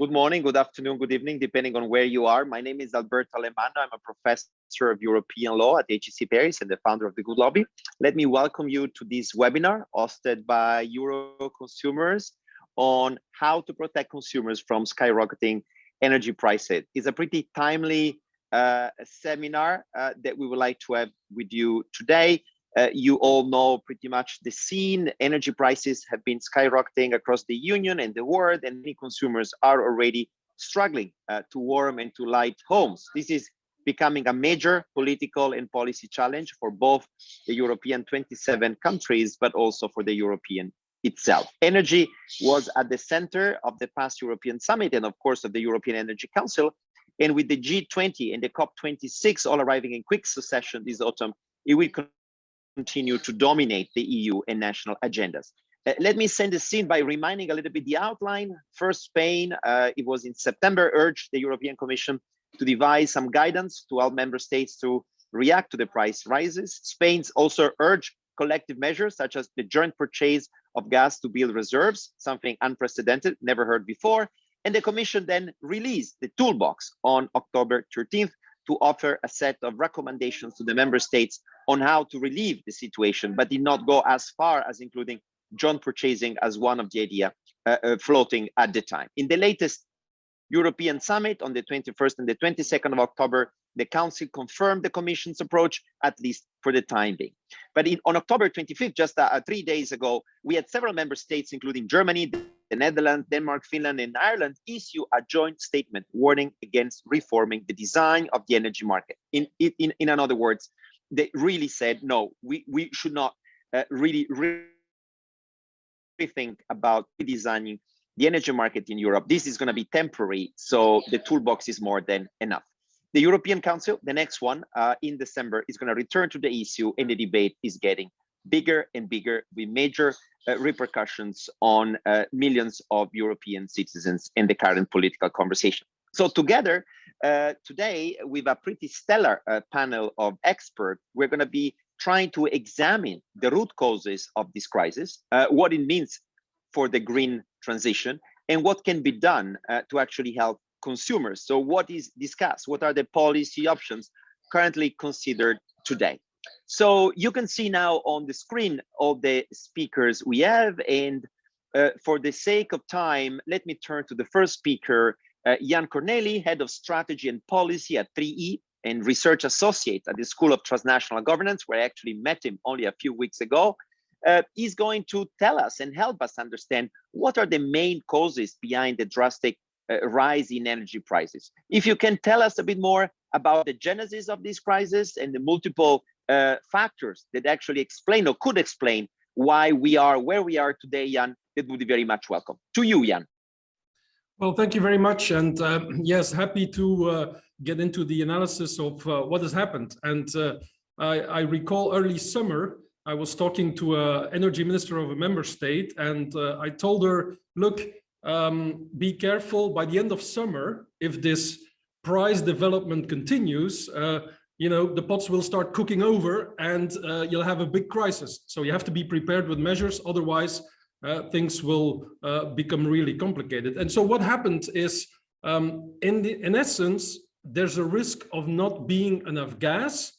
Good morning, good afternoon, good evening, depending on where you are. My name is Alberto Alemanno. I'm a professor of European law at HEC Paris and the founder of the Good Lobby. Let me welcome you to this webinar hosted by Euroconsumers on how to protect consumers from skyrocketing energy prices. It's a pretty timely seminar that we would like to have with you today. You all know pretty much the scene. Energy prices have been skyrocketing across the Union and the world, and many consumers are already struggling to warm and to light homes. This is becoming a major political and policy challenge for both the European 27 countries, but also for the European itself. Energy was at the center of the past European Summit and, of course, of the European Energy Council. And with the G20 and the COP26 all arriving in quick succession this autumn, it will continue to dominate the EU and national agendas. Let me set the scene by reminding a little bit the outline. First, Spain, it was in September, urged the European Commission to devise some guidance to all member states to react to the price rises. Spain's also urged collective measures such as the joint purchase of gas to build reserves, something unprecedented, never heard before. And the Commission then released the toolbox on October 13th to offer a set of recommendations to the member states on how to relieve the situation, but did not go as far as including joint purchasing as one of the idea floating at the time. In the latest European Summit on the 21st and the 22nd of October, the Council confirmed the Commission's approach, at least for the time being. But on October 25th, just 3 days ago, we had several member states, including Germany, the Netherlands, Denmark, Finland, and Ireland, issue a joint statement warning against reforming the design of the energy market. In other words, they really said, no, we should not really think about redesigning the energy market in Europe. This is going to be temporary, so the toolbox is more than enough. The European Council, the next one in December, is going to return to the issue, and the debate is getting bigger and bigger with major repercussions on millions of European citizens in the current political conversation. So together, today, with a pretty stellar panel of experts, we're going to be trying to examine the root causes of this crisis, what it means for the green transition, and what can be done to actually help consumers. So what is discussed? What are the policy options currently considered today? So you can see now on the screen all the speakers we have, and for the sake of time, let me turn to the first speaker, Jan Corneli, Head of Strategy and Policy at 3E and Research Associate at the School of Transnational Governance, where I actually met him only a few weeks ago. He's going to tell us and help us understand what are the main causes behind the drastic rise in energy prices. If you can tell us a bit more about the genesis of this crisis and the multiple factors that actually explain or could explain why we are where we are today, Jan, that would be very much welcome. To you, Jan. Well, thank you very much. And yes, happy to get into the analysis of what has happened. And I recall early summer, I was talking to an energy minister of a member state, and I told her, look, be careful by the end of summer, if this price development continues, you know, the pots will start cooking over and you'll have a big crisis. So you have to be prepared with measures, otherwise things will become really complicated. And so what happened is, in essence, there's a risk of not being enough gas,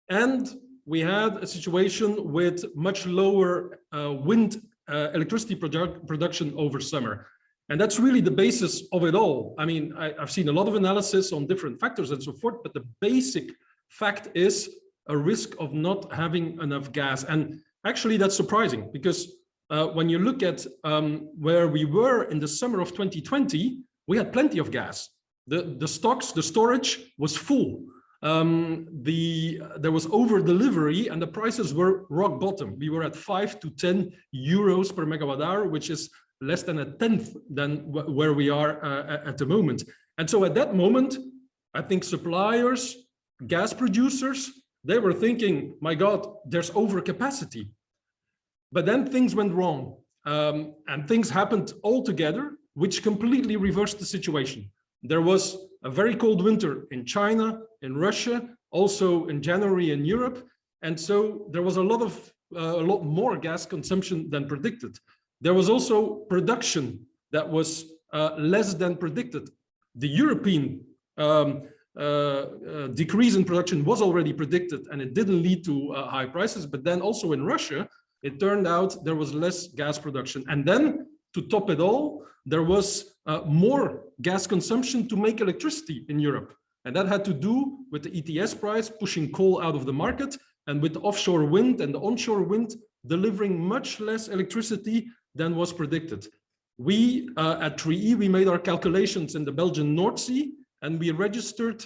and we had a situation with much lower wind electricity production over summer. And that's really the basis of it all. I mean, I've seen a lot of analysis on different factors and so forth, but the basic fact is a risk of not having enough gas. And actually that's surprising, because when you look at where we were in the summer of 2020, we had plenty of gas. The stocks, the storage was full. There was over delivery and the prices were rock bottom. We were at 5 to 10 euros per megawatt hour, which is less than a tenth than where we are at the moment. And so at that moment, I think suppliers, gas producers, they were thinking, my God, there's overcapacity. But then things went wrong, and things happened all together, which completely reversed the situation. There was a very cold winter in China, in Russia, also in January in Europe. And so there was a lot more gas consumption than predicted. There was also production that was less than predicted. The European decrease in production was already predicted, and it didn't lead to high prices. But then also in Russia, it turned out there was less gas production. And then to top it all, there was more gas consumption to make electricity in Europe. And that had to do with the ETS price pushing coal out of the market, and with the offshore wind and the onshore wind delivering much less electricity than was predicted. We at 3E, we made our calculations in the Belgian North Sea, and we registered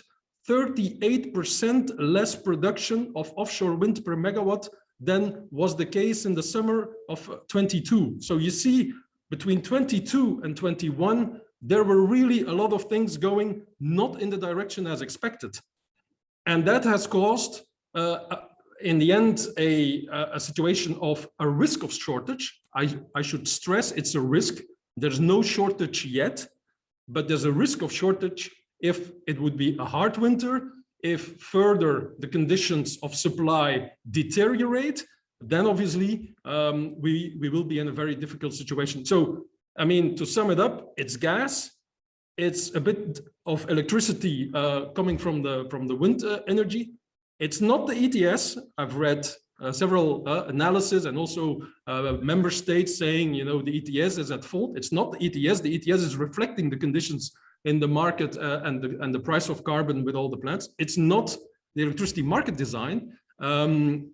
38% less production of offshore wind per megawatt than was the case in the summer of 22. So you see, between 22 and 21, there were really a lot of things going not in the direction as expected. And that has caused, in the end, a situation of a risk of shortage. I should stress it's a risk. There's no shortage yet, but there's a risk of shortage if it would be a hard winter, if further the conditions of supply deteriorate, then obviously we will be in a very difficult situation. So, I mean, to sum it up, it's gas, it's a bit of electricity coming from the wind energy. It's not the ETS. I've read several analyses and also member states saying, you know, the ETS is at fault. It's not the ETS. The ETS is reflecting the conditions in the market and the price of carbon with all the plants. It's not the electricity market design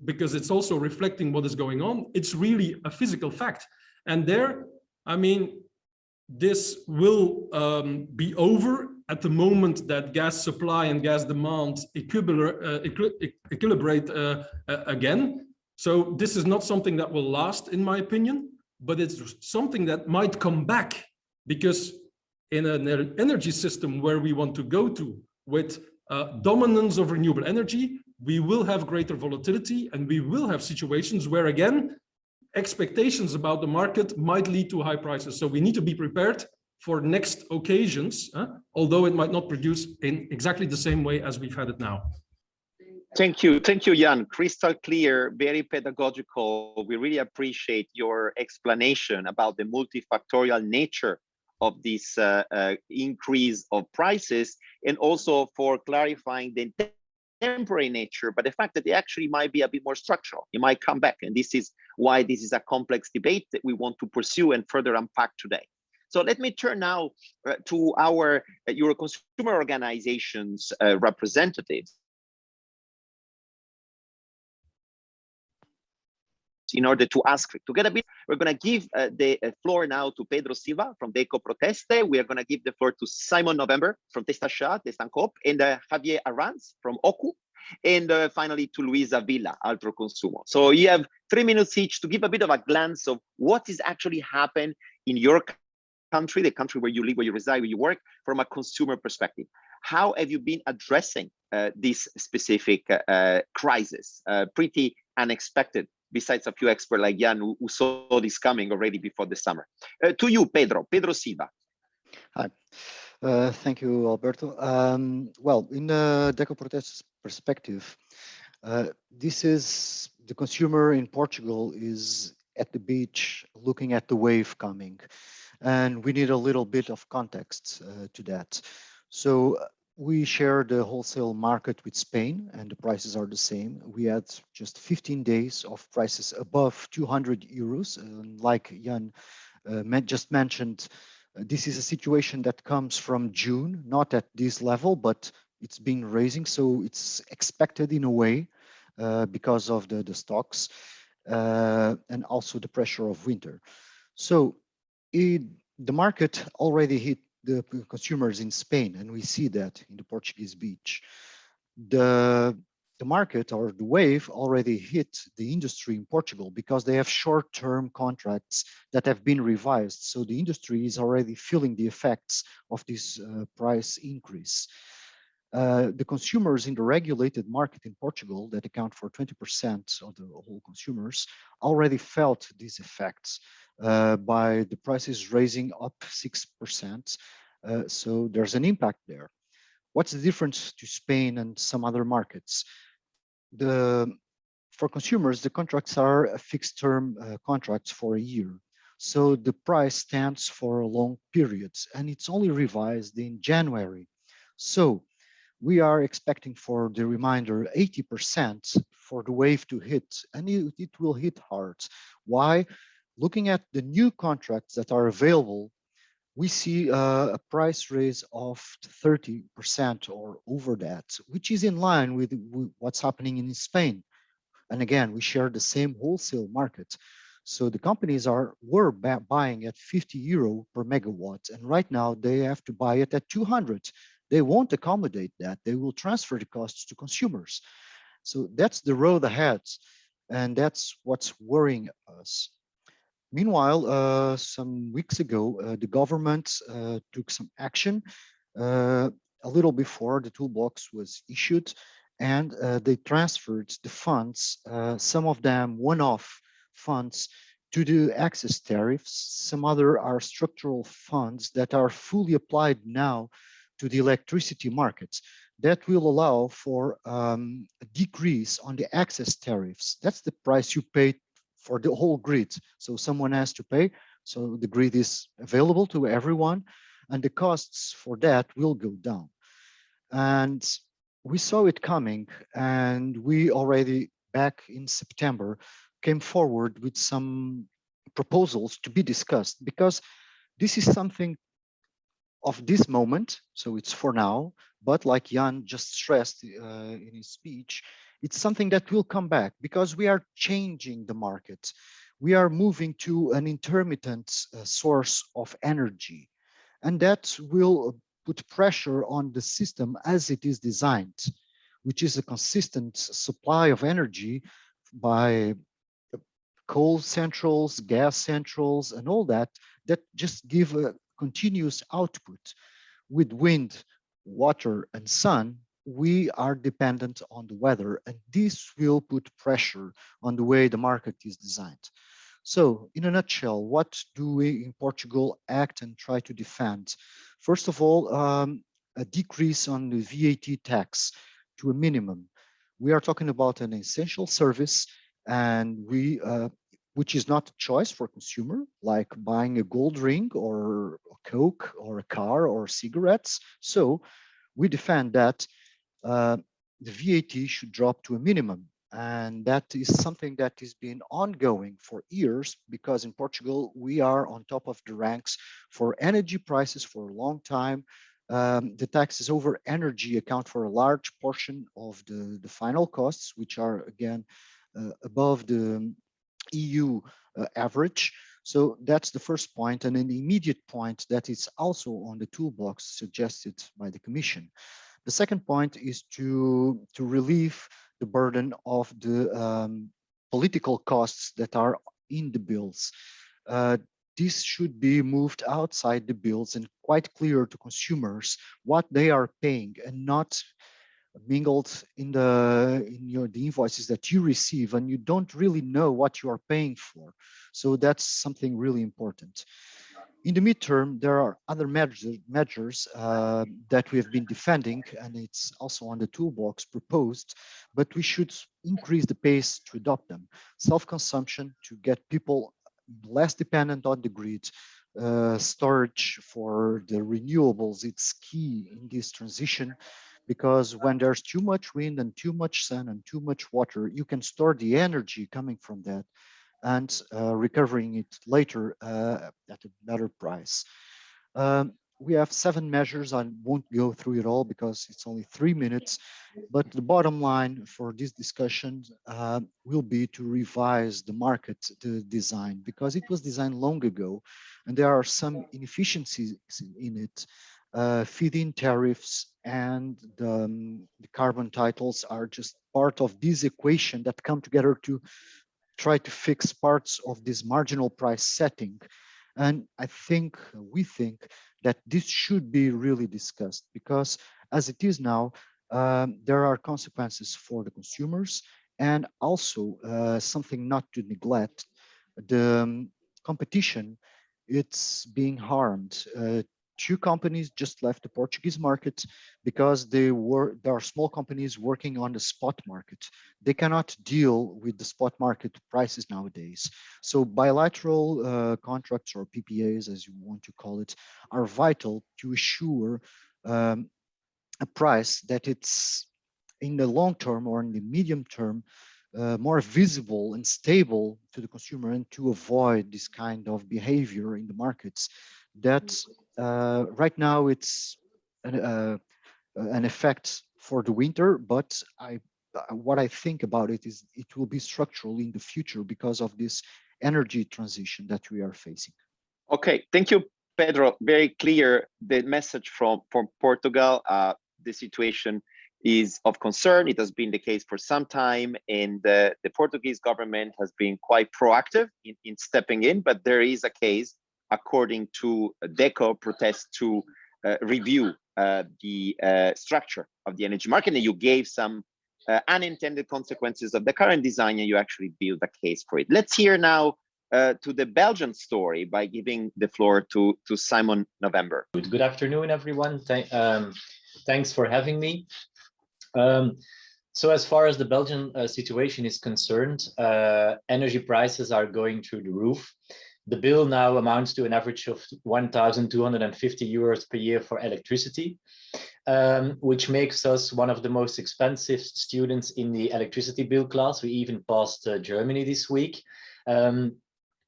because it's also reflecting what is going on. It's really a physical fact. And there, I mean, this will be over at the moment that gas supply and gas demand equilibrate again. So this is not something that will last, in my opinion, but it's something that might come back, because in an energy system where we want to go to with dominance of renewable energy, we will have greater volatility, and we will have situations where, again, expectations about the market might lead to high prices. So we need to be prepared for next occasions, although it might not produce in exactly the same way as we've had it now. Thank you, Jan. Crystal clear, very pedagogical. We really appreciate your explanation about the multifactorial nature of this increase of prices, and also for clarifying the temporary nature, but the fact that they actually might be a bit more structural. It might come back, and this is why this is a complex debate that we want to pursue and further unpack today. So let me turn now to our Euroconsumer organizations representatives in order to ask, to get a bit, we're going to give the floor now to Pedro Silva from Deco Proteste. We are going to give the floor to Simon November from Testachat, Testancop, and Javier Arranz from OCU, and finally to Luisa Villa, Altro Consumo. So you have 3 minutes each to give a bit of a glance of what is actually happened in your country, the country where you live, where you reside, where you work, from a consumer perspective. How have you been addressing this specific crisis? Pretty unexpected, besides a few experts like Jan who saw this coming already before the summer. To you, Pedro Silva. Hi, thank you, Alberto. Well, in Deco Protest's perspective, this is the consumer in Portugal is at the beach looking at the wave coming, and we need a little bit of context to that. So we share the wholesale market with Spain, and the prices are the same. We had just 15 days of prices above 200 euros. And like Jan just mentioned, this is a situation that comes from June, not at this level, but it's been raising. So it's expected in a way because of the stocks and also the pressure of winter. So the market already hit the consumers in Spain, and we see that in the Portuguese beach. The market or the wave already hit the industry in Portugal because they have short-term contracts that have been revised. So the industry is already feeling the effects of this price increase. The consumers in the regulated market in Portugal that account for 20% of the whole consumers already felt these effects by the prices raising up 6%. So there's an impact there. What's the difference to Spain and some other markets? For consumers, the contracts are fixed term contracts for a year. So the price stands for long periods, and it's only revised in January. So we are expecting for the remainder 80% for the wave to hit, and it will hit hard. Why? Looking at the new contracts that are available, we see a price raise of 30% or over that, which is in line with what's happening in Spain. And again, we share the same wholesale market. So the companies were buying at 50 euro per megawatt, and right now they have to buy it at 200. They won't accommodate that. They will transfer the costs to consumers. So that's the road ahead, and that's what's worrying us. Meanwhile, some weeks ago, the government took some action a little before the toolbox was issued, and they transferred the funds, some of them one-off funds, to the access tariffs. Some other are structural funds that are fully applied now to the electricity markets. That will allow for a decrease on the access tariffs. That's the price you pay for the whole grid. So someone has to pay. So the grid is available to everyone, and the costs for that will go down. And we saw it coming, and we already back in September came forward with some proposals to be discussed, because this is something of this moment, so it's for now, but like Jan just stressed in his speech, it's something that will come back because we are changing the market. We are moving to an intermittent source of energy, and that will put pressure on the system as it is designed, which is a consistent supply of energy by coal centrals, gas centrals, and all that, that just give a continuous output. With wind, water, and sun, we are dependent on the weather, and this will put pressure on the way the market is designed. So, in a nutshell, what do we in Portugal act and try to defend? First of all, a decrease on the VAT tax to a minimum. We are talking about an essential service, and which is not a choice for consumer, like buying a gold ring or a Coke or a car or cigarettes. So we defend that the VAT should drop to a minimum. And that is something that has been ongoing for years, because in Portugal, we are on top of the ranks for energy prices for a long time. The taxes over energy account for a large portion of the final costs, which are, again, above the EU average. So that's the first point, and an immediate point that is also on the toolbox suggested by the Commission. The second point is to relieve the burden of the political costs that are in the bills. This should be moved outside the bills and quite clear to consumers what they are paying, and not mingled in the invoices that you receive, and you don't really know what you are paying for. So that's something really important. In the midterm, there are other measures that we have been defending, and it's also on the toolbox proposed, but we should increase the pace to adopt them. Self-consumption to get people less dependent on the grid, storage for the renewables, it's key in this transition, because when there's too much wind and too much sun and too much water, you can store the energy coming from that and recovering it later at a better price. We have 7 measures. I won't go through it all because it's only 3 minutes, but the bottom line for this discussion will be to revise the market design, because it was designed long ago and there are some inefficiencies in it. Feed-in tariffs and the carbon titles are just part of this equation that come together to try to fix parts of this marginal price setting. And we think that this should be really discussed, because as it is now, there are consequences for the consumers, and also something not to neglect, the competition, it's being harmed two companies just left the Portuguese market because there are small companies working on the spot market. They cannot deal with the spot market prices nowadays. So bilateral contracts, or PPAs, as you want to call it, are vital to assure a price that it's in the long term or in the medium term more visible and stable to the consumer, and to avoid this kind of behavior in the markets that right now it's an effect for the winter, but what I think about it is it will be structural in the future because of this energy transition that we are facing. Okay, thank you, Pedro. Very clear the message from Portugal. The situation is of concern. It has been the case for some time, and the Portuguese government has been quite proactive in stepping in, but there is a case, according to DECO, protest to review the structure of the energy market, and you gave some unintended consequences of the current design, and you actually built a case for it. Let's hear now to the Belgian story by giving the floor to Simon November. Good afternoon, everyone. Thanks for having me. So as far as the Belgian situation is concerned, energy prices are going through the roof. The bill now amounts to an average of 1,250 euros per year for electricity, which makes us one of the most expensive students in the electricity bill class. We even passed Germany this week. And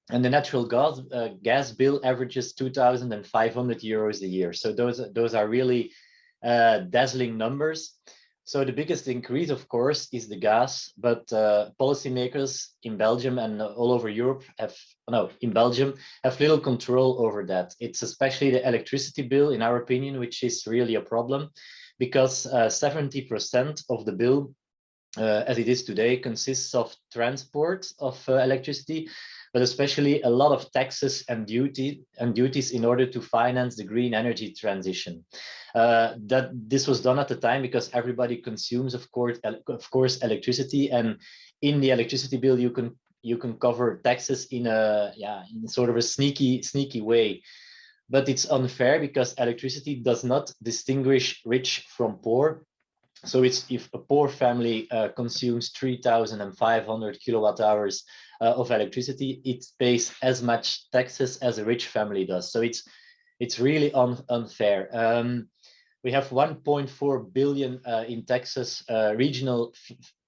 the natural gas bill averages 2,500 euros a year. So those are really dazzling numbers. So the biggest increase, of course, is the gas, but policymakers in Belgium and all over Europe have little control over that. It's especially the electricity bill, in our opinion, which is really a problem, because 70% of the bill, as it is today, consists of transport of electricity, but especially a lot of taxes and duties in order to finance the green energy transition. That this was done at the time because everybody consumes, of course, electricity, and in the electricity bill you can cover taxes in sort of a sneaky way. But it's unfair because electricity does not distinguish rich from poor. So it's if a poor family consumes 3,500 kilowatt hours of electricity, it pays as much taxes as a rich family does. So it's really unfair. We have 1.4 billion in taxes, regional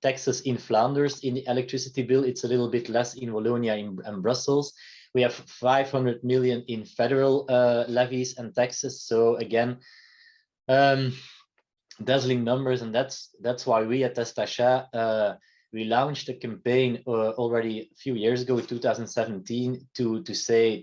taxes in Flanders in the electricity bill. It's a little bit less in Wallonia and Brussels. We have 500 million in federal levies and taxes. So again, dazzling numbers, and that's why we at Testachat we launched a campaign already a few years ago, 2017, to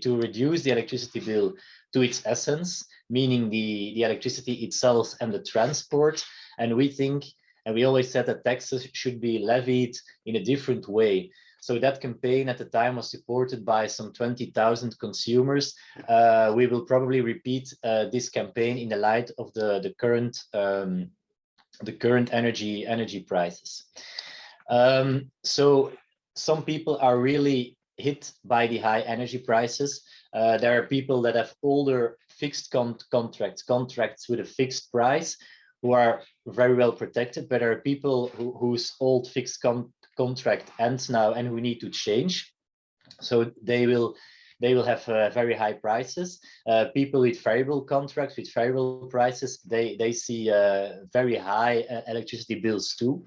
reduce the electricity bill to its essence, meaning the electricity itself and the transport. And we think, and we always said that taxes should be levied in a different way. So that campaign at the time was supported by some 20,000 consumers. We will probably repeat this campaign in the light of the current energy prices. So some people are really hit by the high energy prices. There are people that have older fixed contracts with a fixed price, who are very well protected, but there are people whose old fixed contract ends now and who need to change. So they will have very high prices. People with variable contracts, with variable prices, they see very high electricity bills too.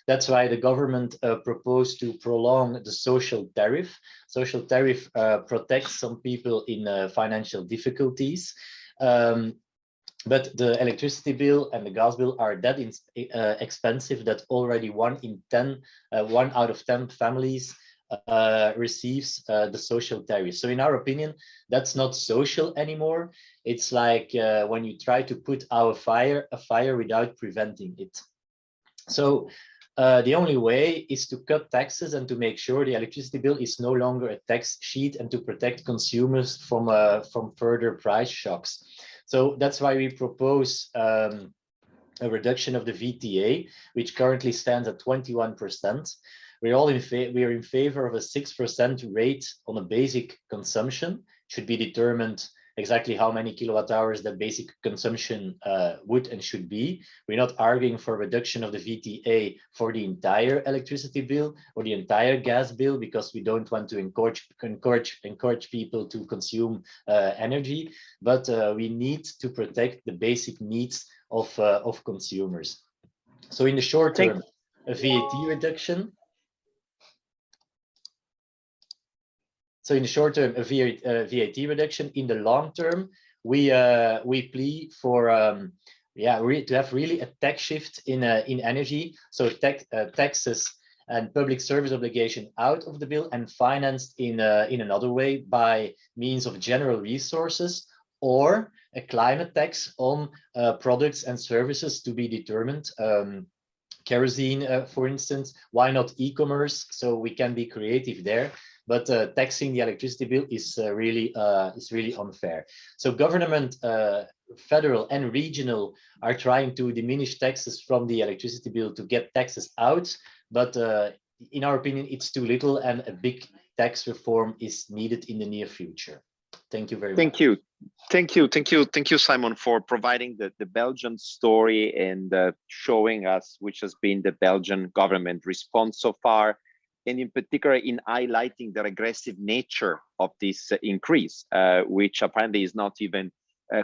That's why the government proposed to prolong the social tariff. Social tariff protects some people in financial difficulties. But the electricity bill and the gas bill are that expensive that already 1 out of 10 families receives the social tariff. So in our opinion, that's not social anymore. It's like when you try to put out a fire without preventing it. So the only way is to cut taxes and to make sure the electricity bill is no longer a tax sheet, and to protect consumers from further price shocks. So that's why we propose a reduction of the VTA, which currently stands at 21%. We are in favor of a 6% rate on a basic consumption. Should be determined exactly how many kilowatt hours that basic consumption would and should be. We're not arguing for reduction of the VTA for the entire electricity bill or the entire gas bill, because we don't want to encourage people to consume energy, but we need to protect the basic needs of consumers. So in the short term, a VAT reduction. So in the short term, a VAT reduction. In the long term, we plea for to have really a tax shift in energy. So taxes and public service obligation out of the bill and financed in another way by means of general resources, or a climate tax on products and services to be determined. Kerosene, for instance. Why not e-commerce? So we can be creative there. But taxing the electricity bill is really unfair. So government, federal and regional, are trying to diminish taxes from the electricity bill to get taxes out. But in our opinion, it's too little, and a big tax reform is needed in the near future. Thank you very much. Thank you, Simon, for providing the Belgian story and showing us which has been the Belgian government response so far, and in particular in highlighting the regressive nature of this increase, which apparently is not even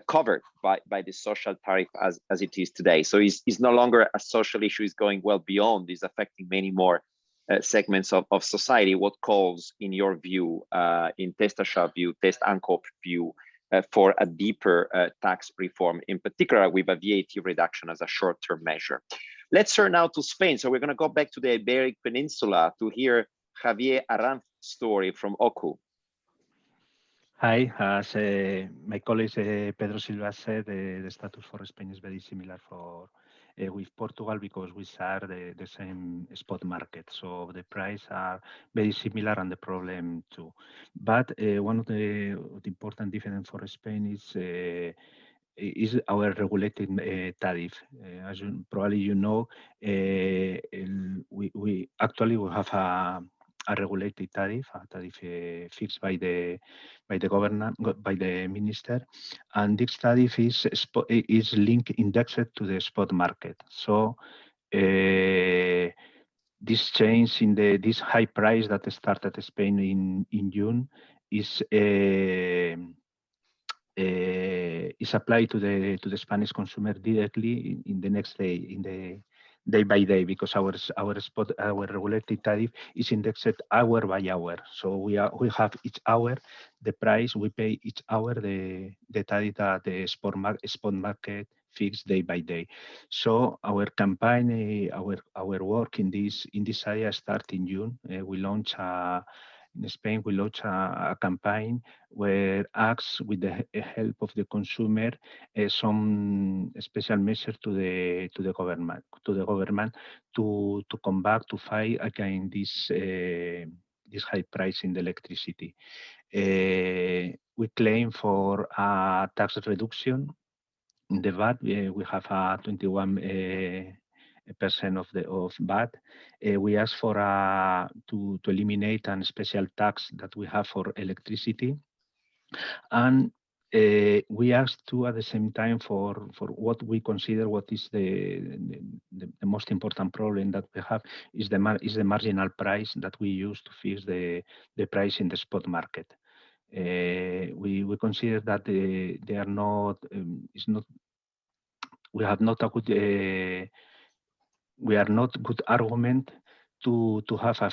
covered by the social tariff as it is today. So it's no longer a social issue, it's going well beyond, it's affecting many more segments of society. What calls, in your view, in Testascha view, Testankoop view, for a deeper tax reform, in particular with a VAT reduction as a short-term measure. Let's turn now to Spain. So we're going to go back to the Iberic Peninsula to hear Javier Arranz's story from OCU. Hi, as my colleague Pedro Silva said, the status for Spain is very similar for with Portugal, because we share the same spot market. So the price are very similar and the problem too. But one of the important difference for Spain is our regulated tariff. As probably you know, we actually have a regulated tariff, a tariff fixed by the government, by the minister, and this tariff is linked, indexed to the spot market. So this change in this high price that started Spain in June is applied to the Spanish consumer directly in the next day, in the day by day, because our regulated tariff is indexed hour by hour. So we have each hour the price we pay each hour, the tariff that the spot market fixed day by day. So our campaign, our work in this area start in June. We launch in Spain, we launched a campaign where asks, with the help of the consumer, some special measures to the government to come back to fight against this high price in the electricity. We claim for a tax reduction in the VAT. We have a 21% of VAT. We ask for to eliminate a special tax that we have for electricity, and we ask to, at the same time, for what we consider what is the most important problem that we have is the marginal price that we use to fix the price in the spot market. We consider that they are not. It's not. We have not a good. We are not good argument to have a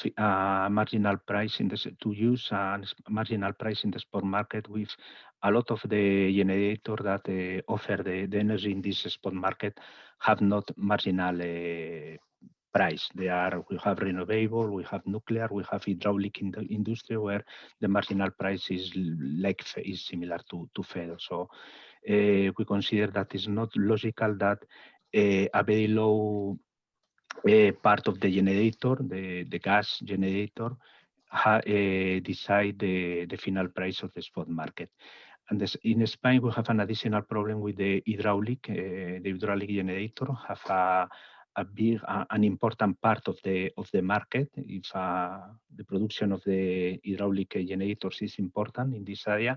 marginal price to use a marginal price in the spot market with a lot of the generator that offer the energy in this spot market have not marginal price. We have renewable, we have nuclear, we have hydraulic in the industry where the marginal price is similar to federal. So we consider that it's not logical that a very low part of the generator, the gas generator, decide the final price of the spot market. And in Spain, we have an additional problem with the hydraulic. The hydraulic generator have an important part of the market. If the production of the hydraulic generators is important in this area,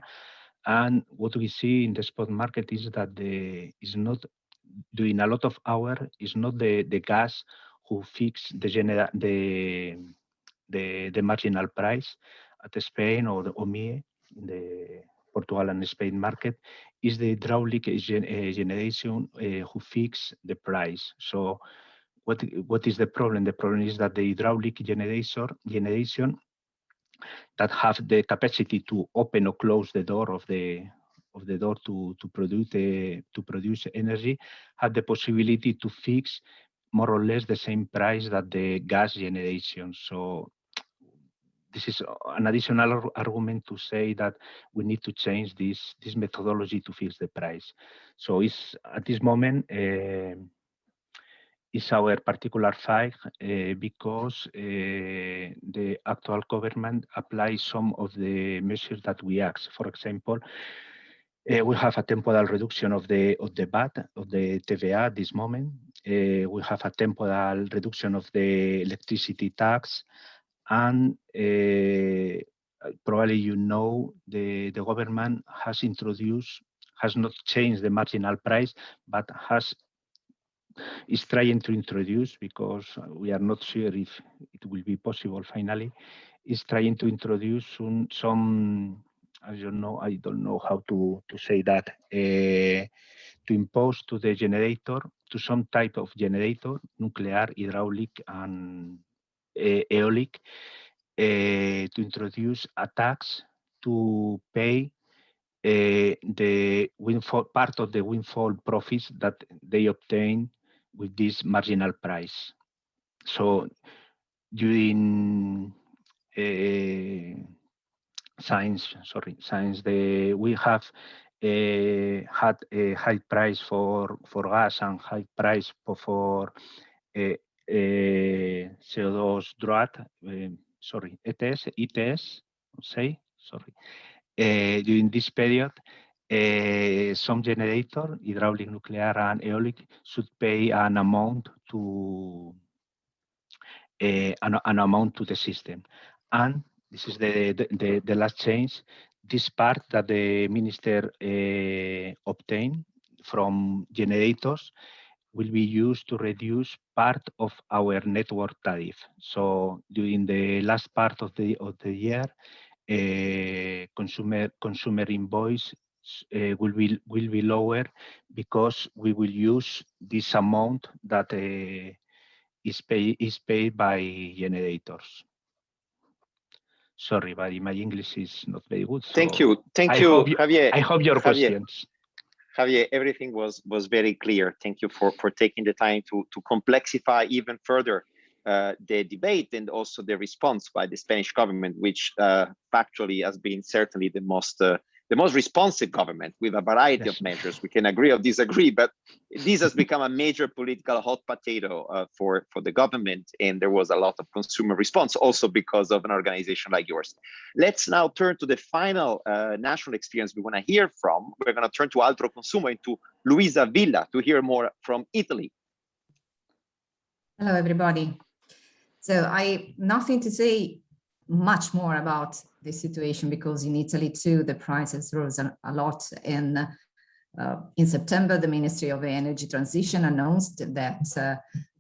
And what we see in the spot market is that is not doing a lot of hour is not the gas who fix the marginal price at Spain or the OMIE in the Portugal and Spain market, is the hydraulic generation who fix the price. So what is the problem? The problem is that the hydraulic generation that have the capacity to open or close the door of the door to produce energy have the possibility to fix more or less the same price that the gas generation. So this is an additional argument to say that we need to change this methodology to fix the price. So it's at this moment is our particular fight because the actual government applies some of the measures that we ask. For example, we have a temporal reduction of the VAT, of the TVA at this moment. We have a temporal reduction of the electricity tax, and probably you know the government has not changed the marginal price, but is trying to introduce, because we are not sure if it will be possible finally, is trying to introduce some I don't know how to say that, to impose to the generator, to some type of generator, nuclear, hydraulic, and aeolic, to introduce a tax to pay the windfall, part of the windfall profits that they obtain with this marginal price. So during science, we have had a high price for gas and high price for CO2 drought, ETS, during this period, some generator, hydraulic, nuclear, and aeolic, should pay an amount to the system. And this is the last change. This part that the minister obtained from generators will be used to reduce part of our network tariff. So during the last part of the year, consumer invoice will be lower, because we will use this amount that is paid by generators. Sorry, but my English is not very good. So thank you, Javier. I hope your questions. Javier, everything was very clear. Thank you for taking the time to complexify even further the debate and also the response by the Spanish government, which factually has been certainly the most responsive government with a variety of measures. We can agree or disagree, but this has become a major political hot potato for the government, and there was a lot of consumer response also because of an organization like yours. Let's now turn to the final national experience we want to hear from. We're going to turn to Euroconsumers and to Luisa Villa to hear more from Italy. Hello, everybody. So nothing to say much more about the situation, because in Italy too, the prices rose a lot. And in September, the Ministry of Energy Transition announced that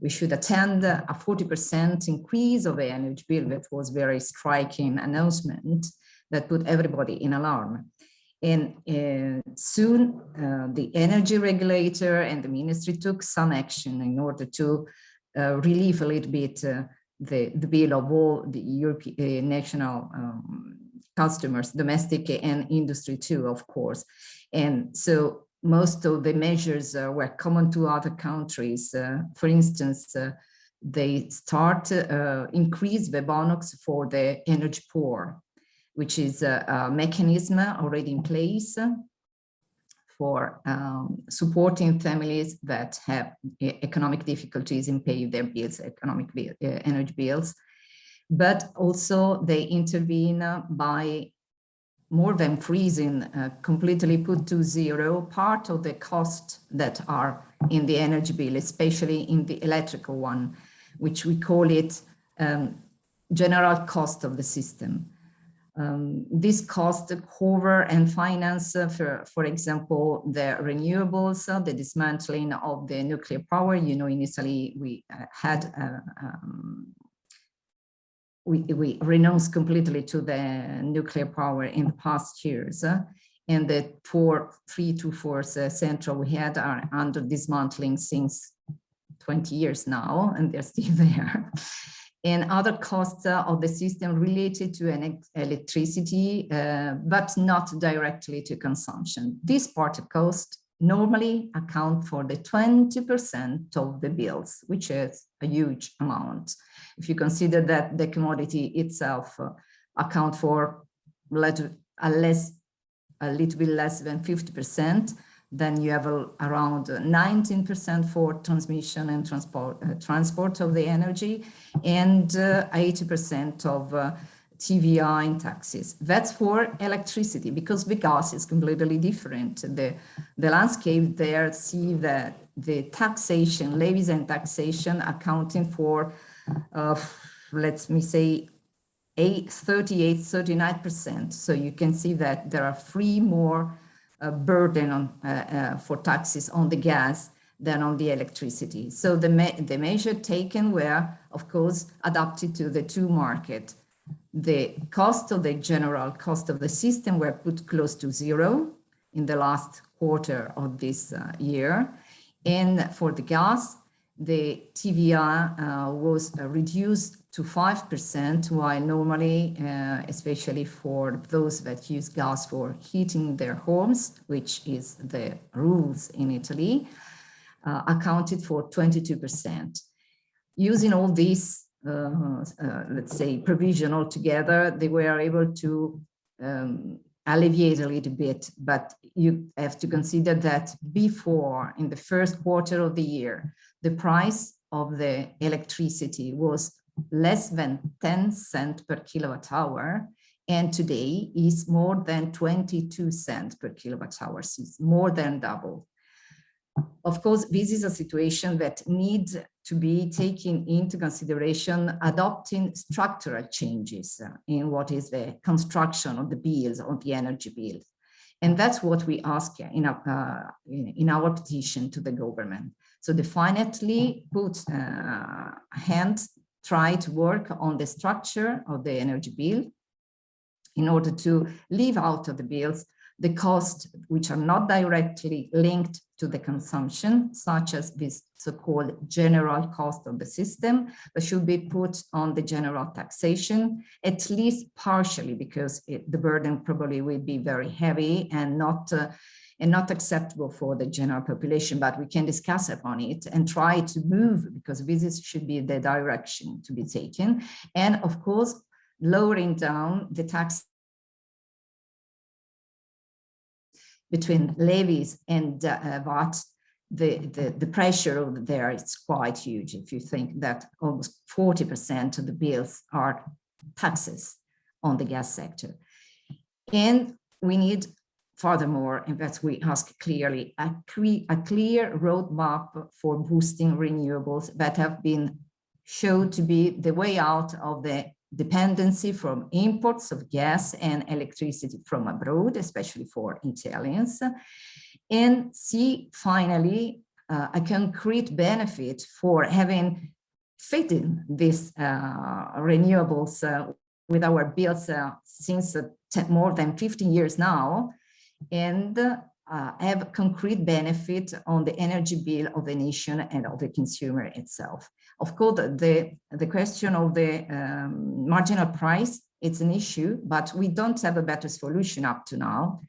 we should attend a 40% increase of the energy bill. That was a very striking announcement that put everybody in alarm. And soon the energy regulator and the ministry took some action in order to relieve a little bit the bill of all the European national customers, domestic and industry too, of course. And so most of the measures were common to other countries. For instance, they increase the bonus for the energy poor, which is a mechanism already in place for supporting families that have economic difficulties in paying their bills, energy bills. But also they intervene by more than freezing, completely put to zero part of the cost that are in the energy bill, especially in the electrical one, which we call it general cost of the system. This cost cover and finance, for example, the renewables, the dismantling of the nuclear power. You know, in Italy, we had we renounced completely to the nuclear power in the past years. And the 3 to 4 central we had are under dismantling since 20 years now, and they're still there. And other costs of the system related to electricity, but not directly to consumption. This part of cost normally account for the 20% of the bills, which is a huge amount. If you consider that the commodity itself account for a little bit less than 50%, then you have around 19% for transmission and transport of the energy, and 80% of TVA and taxes. That's for electricity, because the gas is completely different. The landscape there see that the taxation, levies and taxation accounting for, let me say, 39%. So you can see that there are 3 more burden on, for taxes on the gas than on the electricity. So the measure taken were, of course, adapted to the 2 market. The cost of the general cost of the system were put close to 0 in the last quarter of this year. And for the gas, the TVA was reduced to 5%, while normally, especially for those that use gas for heating their homes, which is the rules in Italy, accounted for 22%. Using all these, let's say, provision altogether, they were able to alleviate a little bit, but you have to consider that before, in the first quarter of the year, the price of the electricity was less than 10 cents per kilowatt hour, and today is more than 22 cents per kilowatt hour, so it's more than double. Of course, this is a situation that needs to be taken into consideration, adopting structural changes in what is the construction of the bills, of the energy bills. And that's what we ask in our petition to the government. So definitely put hands, try to work on the structure of the energy bill in order to leave out of the bills the costs which are not directly linked to the consumption, such as this so-called general cost of the system, that should be put on the general taxation, at least partially, because the burden probably will be very heavy and not acceptable for the general population, but we can discuss upon it and try to move, because this should be the direction to be taken. And of course, lowering down the tax between levies and VAT, the pressure over there is quite huge. If you think that almost 40% of the bills are taxes on the gas sector. And we need, furthermore, and that we ask clearly, a clear roadmap for boosting renewables that have been shown to be the way out of the dependency from imports of gas and electricity from abroad, especially for Italians, and see finally a concrete benefit for having fitting these renewables with our bills since more than 15 years now, and have concrete benefit on the energy bill of the nation and of the consumer itself. Of course, the question of the marginal price, it's an issue, but we don't have a better solution up to now.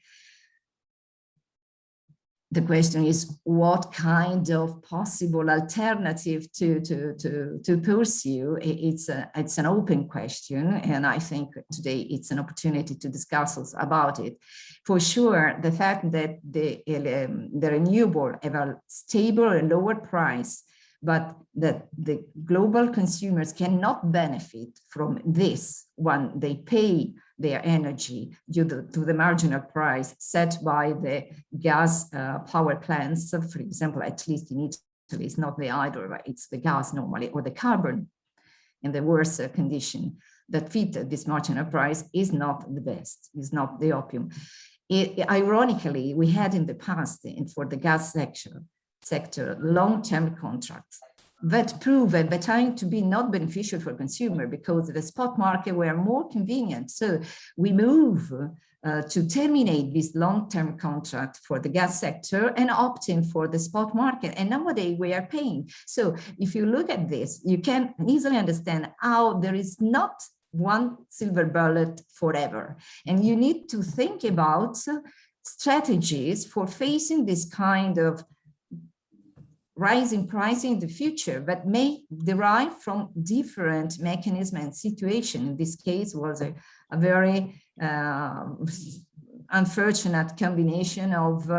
The question is what kind of possible alternative to pursue. It's an open question, and I think today it's an opportunity to discuss about it. For sure, the fact that the renewable have a stable and lower price, but that the global consumers cannot benefit from this when they pay their energy due to the marginal price set by the gas power plants. So for example, at least in Italy, it's not the hydro, it's the gas normally, or the carbon in the worst condition. that fit this marginal price is not the best, is not the optimum. Ironically, we had in the past, and for the gas sector, long-term contracts that prove at the time to be not beneficial for consumer because the spot market were more convenient. So we move to terminate this long-term contract for the gas sector and opting for the spot market. And nowadays we are paying. So if you look at this, you can easily understand how there is not one silver bullet forever. And you need to think about strategies for facing this kind of rising pricing in the future that may derive from different mechanisms and situation. In this case was a very unfortunate combination of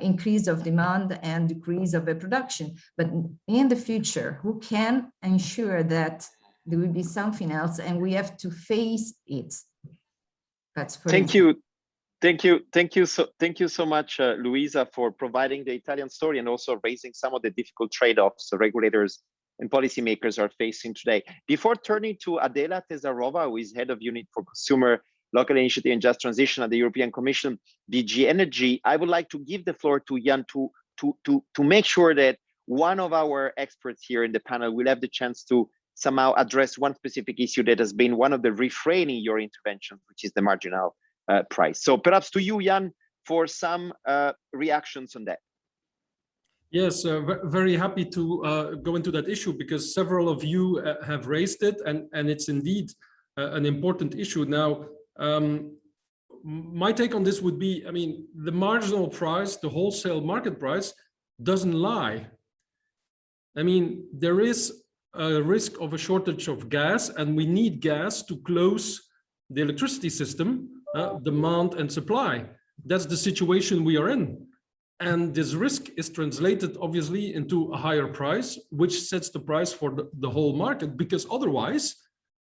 increase of demand and decrease of the production. But in the future, who can ensure that there will be something else and we have to face it? That's for Thank you so much, Luisa, for providing the Italian story and also raising some of the difficult trade-offs the regulators and policymakers are facing today. Before turning to Adela Tesarova, who is head of unit for consumer, local initiative and just transition at the European Commission, DG Energy, I would like to give the floor to Jan to make sure that one of our experts here in the panel will have the chance to somehow address one specific issue that has been one of the refraining your intervention, which is the marginal price. So perhaps to you, Jan, for some reactions on that. Yes, very happy to go into that issue because several of you have raised it, and it's indeed an important issue. Now, my take on this would be, I mean, the marginal price, the wholesale market price doesn't lie. I mean, there is a risk of a shortage of gas, and we need gas to close the electricity system, demand and supply. That's the situation we are in. And this risk is translated obviously into a higher price, which sets the price for the whole market, because otherwise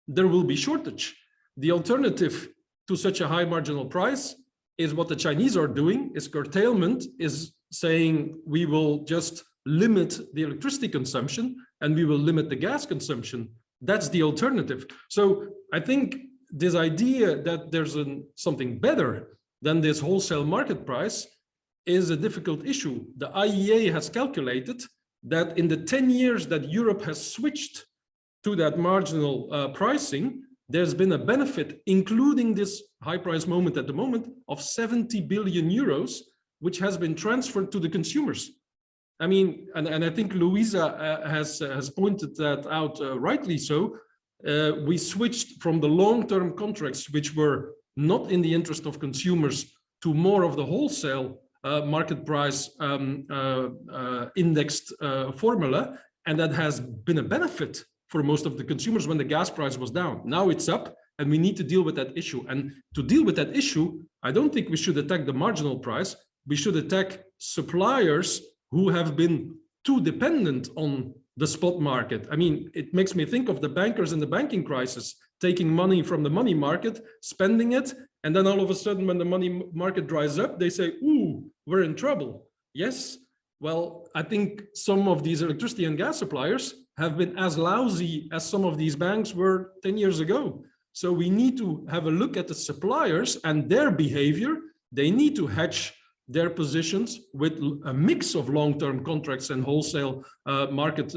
there will be shortage. The alternative to such a high marginal price is what the Chinese are doing, is curtailment, is saying we will just limit the electricity consumption and we will limit the gas consumption. That's the alternative. So I think this idea that there's something better than this wholesale market price is a difficult issue. The IEA has calculated that in the 10 years that Europe has switched to that marginal pricing, there's been a benefit, including this high price moment at the moment, of 70 billion euros, which has been transferred to the consumers. I mean, and I think Luisa has pointed that out rightly so. We switched from the long-term contracts, which were not in the interest of consumers, to more of the wholesale market price indexed formula, and that has been a benefit for most of the consumers when the gas price was down. Now it's up, and we need to deal with that issue. And to deal with that issue, I don't think we should attack the marginal price. We should attack suppliers who have been too dependent on the spot market. I mean, it makes me think of the bankers in the banking crisis, taking money from the money market, spending it, and then all of a sudden when the money market dries up, they say, ooh, we're in trouble. Yes, well, I think some of these electricity and gas suppliers have been as lousy as some of these banks were 10 years ago. So we need to have a look at the suppliers and their behavior. They need to hedge their positions with a mix of long-term contracts and wholesale market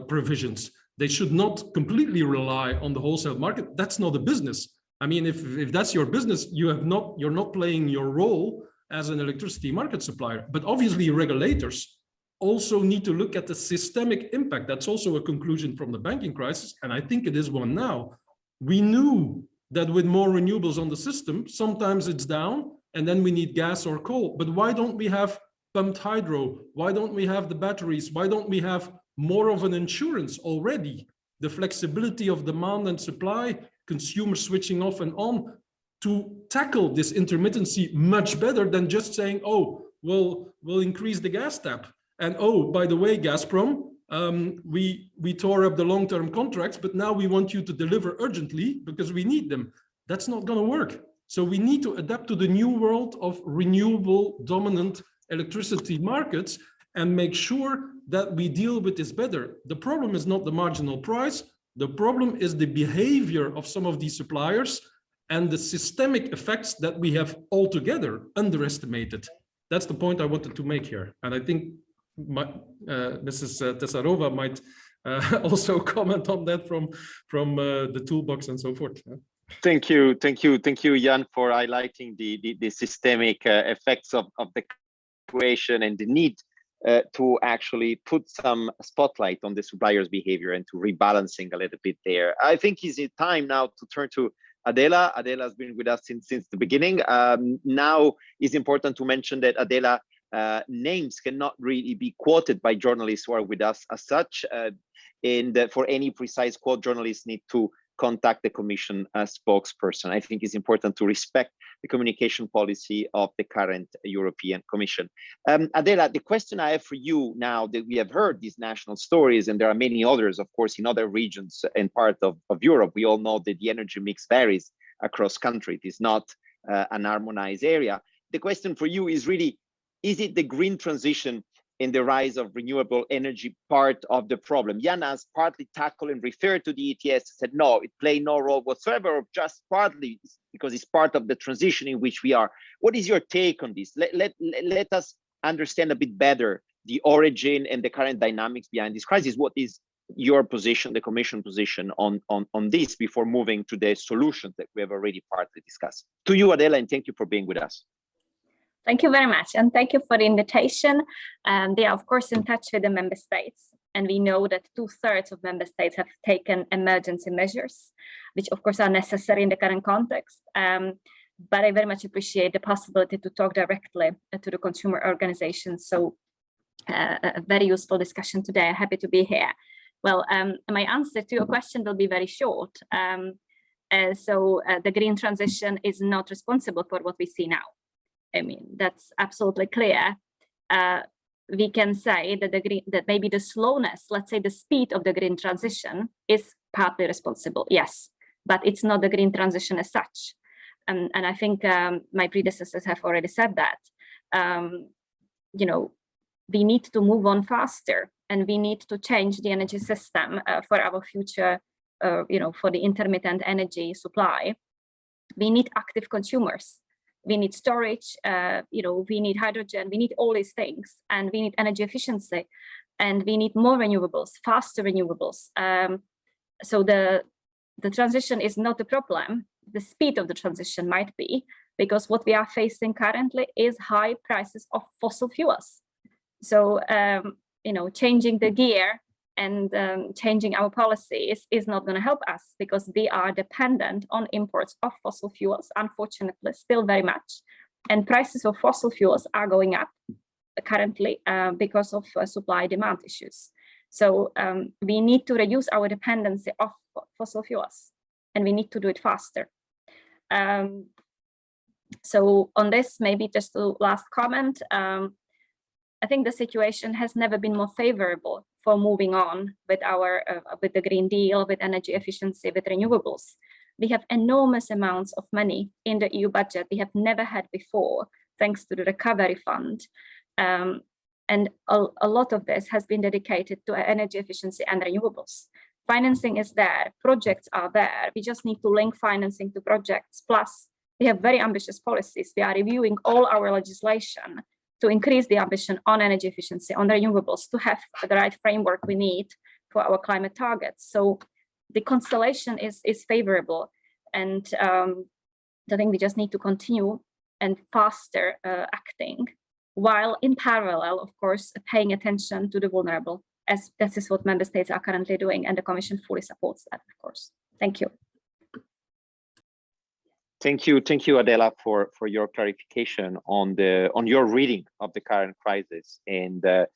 provisions. They should not completely rely on the wholesale market. That's not a business. I mean, if that's your business, you're not playing your role as an electricity market supplier. But obviously regulators also need to look at the systemic impact. That's also a conclusion from the banking crisis, and I think it is one now. We knew that with more renewables on the system, sometimes it's down, and then we need gas or coal. But why don't we have pumped hydro? Why don't we have the batteries? Why don't we have more of an insurance already? The flexibility of demand and supply, consumers switching off and on, to tackle this intermittency much better than just saying, oh, we'll increase the gas tap. And oh, by the way, Gazprom, we tore up the long-term contracts, but now we want you to deliver urgently because we need them. That's not going to work. So we need to adapt to the new world of renewable dominant electricity markets and make sure that we deal with this better. The problem is not the marginal price. The problem is the behavior of some of these suppliers and the systemic effects that we have altogether underestimated. That's the point I wanted to make here. And I think Mrs. Tesarova might also comment on that from the toolbox and so forth. Thank you, Jan, for highlighting the systemic effects of the situation and the need to actually put some spotlight on the supplier's behavior and to rebalancing a little bit there. I think it's time now to turn to Adela. Adela has been with us since the beginning. Now it's important to mention that Adela names cannot really be quoted by journalists who are with us as such. And for any precise quote, journalists need to contact the Commission spokesperson. I think it's important to respect the communication policy of the current European Commission. Adela, the question I have for you now that we have heard these national stories, and there are many others, of course, in other regions and part of Europe, we all know that the energy mix varies across countries. It is not an harmonized area. The question for you is really, is it the green transition in the rise of renewable energy part of the problem? Jan has partly tackled and referred to the ETS, said no, it played no role whatsoever, or just partly because it's part of the transition in which we are. What is your take on this? Let us understand a bit better the origin and the current dynamics behind this crisis. What is your position, the Commission position on this before moving to the solutions that we have already partly discussed? To you, Adela, and thank you for being with us. Thank you very much, and thank you for the invitation. They are, of course, in touch with the member states, and we know that 2/3 of member states have taken emergency measures, which, of course, are necessary in the current context. But I very much appreciate the possibility to talk directly to the consumer organizations. So a very useful discussion today. I'm happy to be here. Well, my answer to your question will be very short. The green transition is not responsible for what we see now. I mean, that's absolutely clear. We can say that that maybe the slowness, let's say the speed of the green transition is partly responsible, yes, but it's not the green transition as such. And I think my predecessors have already said that. We need to move on faster, and we need to change the energy system for our future, for the intermittent energy supply. We need active consumers. We need storage, we need hydrogen, we need all these things, and we need energy efficiency, and we need more renewables, faster renewables. So the transition is not the problem. The speed of the transition might be, because what we are facing currently is high prices of fossil fuels. So, changing the gear and changing our policies is not going to help us, because we are dependent on imports of fossil fuels, unfortunately, still very much. And prices of fossil fuels are going up currently because of supply-demand issues. So we need to reduce our dependency of fossil fuels, and we need to do it faster. So on this, maybe just a last comment. I think the situation has never been more favorable for moving on with with the Green Deal, with energy efficiency, with renewables. We have enormous amounts of money in the EU budget we have never had before, thanks to the Recovery Fund. And a lot of this has been dedicated to energy efficiency and renewables. Financing is there, projects are there. We just need to link financing to projects. Plus, we have very ambitious policies. We are reviewing all our legislation to increase the ambition on energy efficiency, on renewables, to have the right framework we need for our climate targets. So the constellation is favorable. And I think we just need to continue and faster acting, while in parallel, of course, paying attention to the vulnerable, as this is what member states are currently doing, and the Commission fully supports that, of course. Thank you. Thank you, Adela, for your clarification on your reading of the current crisis, and the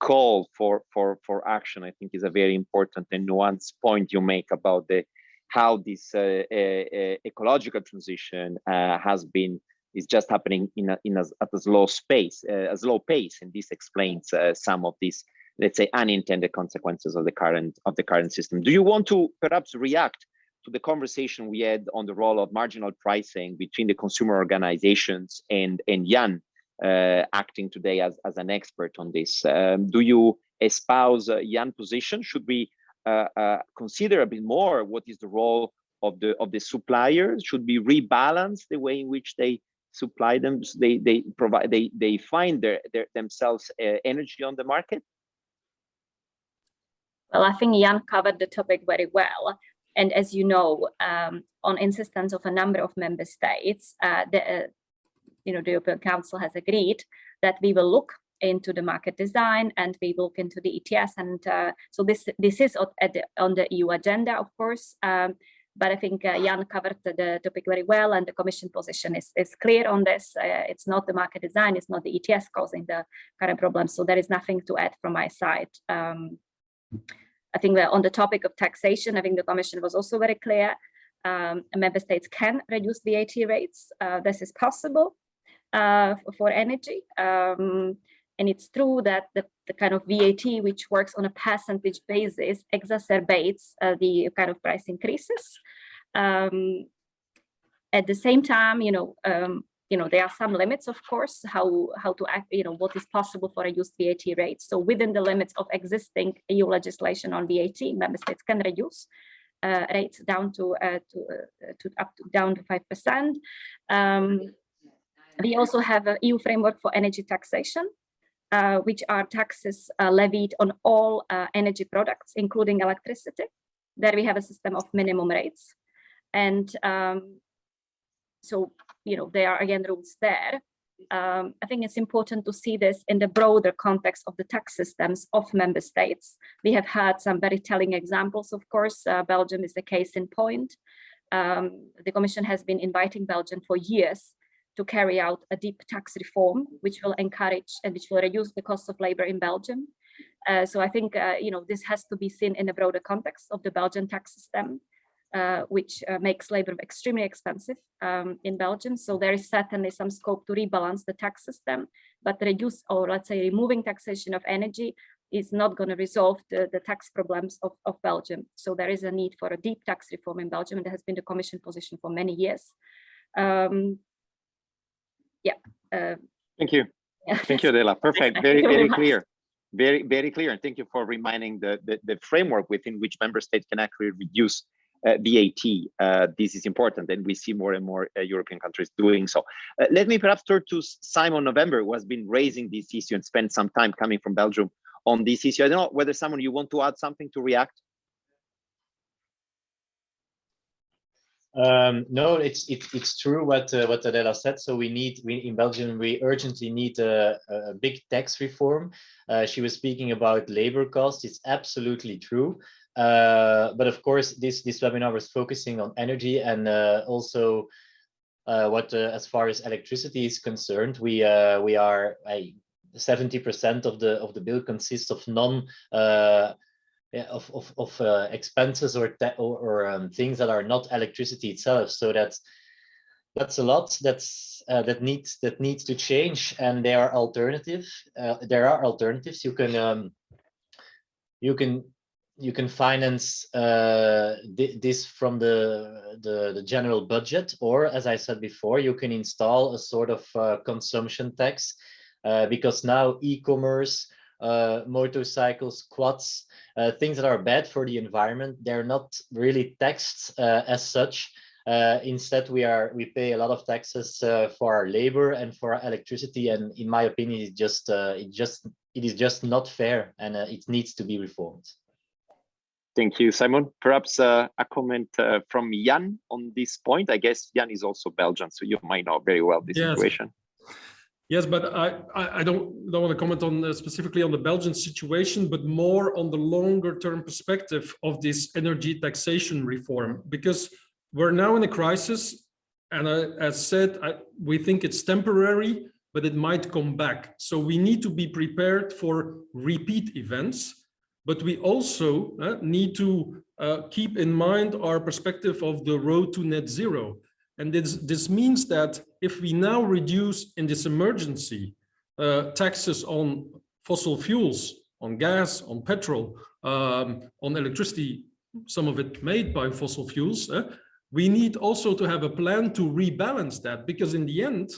call for action. I think is a very important and nuanced point you make about how this ecological transition is just happening at a slow pace, and this explains some of these, let's say, unintended consequences of the current system. Do you want to perhaps react to the conversation we had on the role of marginal pricing between the consumer organizations and Jan acting today as an expert on this? Do you espouse Jan's position? Should we consider a bit more what is the role of the suppliers? Should we rebalance the way in which they supply them? They find themselves energy on the market? Well, I think Jan covered the topic very well. And as you know, on insistence of a number of member states, the European Council has agreed that we will look into the market design and we will look into the ETS. And so this is on the EU agenda, of course. But I think Jan covered the topic very well, and the Commission position is clear on this. It's not the market design, it's not the ETS causing the current problem. So there is nothing to add from my side. I think that on the topic of taxation, I think the Commission was also very clear. Member states can reduce VAT rates. This is possible for energy. And it's true that the kind of VAT, which works on a percentage basis, exacerbates the kind of price increases. At the same time, there are some limits, of course, how to act, what is possible for reduced VAT rates. So within the limits of existing EU legislation on VAT, member states can reduce rates down to down to 5%. We also have an EU framework for energy taxation, which are taxes levied on all energy products, including electricity. There we have a system of minimum rates. And so, there are again rules there. I think it's important to see this in the broader context of the tax systems of member states. We have had some very telling examples, of course. Belgium is the case in point. The Commission has been inviting Belgium for years to carry out a deep tax reform, which will encourage and which will reduce the cost of labor in Belgium. So I think, this has to be seen in the broader context of the Belgian tax system, which makes labor extremely expensive in Belgium. So there is certainly some scope to rebalance the tax system, but reduce, or let's say removing taxation of energy is not going to resolve the tax problems of Belgium. So there is a need for a deep tax reform in Belgium, and that has been the Commission position for many years. Thank you. Yeah. Thank you, Adela. Perfect. Very clear. Very clear. And thank you for reminding the framework within which member states can actually reduce VAT. This is important, and we see more and more European countries doing so. Let me perhaps turn to Simon November, who has been raising this issue and spent some time coming from Belgium on this issue. I don't know whether Simon, you want to add something to react? No, it's true what Adela said. So we in Belgium we urgently need a big tax reform. She was speaking about labor costs. It's absolutely true. But of course, this webinar was focusing on energy and also as far as electricity is concerned, we are 70% of the bill consists of expenses or things that are not electricity itself. So that's a lot that needs to change, and there are alternatives. You can finance this from the general budget, or as I said before, you can install a sort of consumption tax, because now e-commerce, motorcycles, quads, things that are bad for the environment, they're not really taxed as such. Instead, we pay a lot of taxes for our labor and for our electricity, and in my opinion, it is just not fair, and it needs to be reformed. Thank you, Simon. Perhaps a comment from Jan on this point. I guess Jan is also Belgian, so you might know very well this situation. Yes, but I don't want to comment on specifically on the Belgian situation, but more on the longer term perspective of this energy taxation reform, because we're now in a crisis, and as said, we think it's temporary, but it might come back. So we need to be prepared for repeat events. But we also need to keep in mind our perspective of the road to net zero. And this means that if we now reduce in this emergency taxes on fossil fuels, on gas, on petrol, on electricity, some of it made by fossil fuels, we need also to have a plan to rebalance that, because in the end,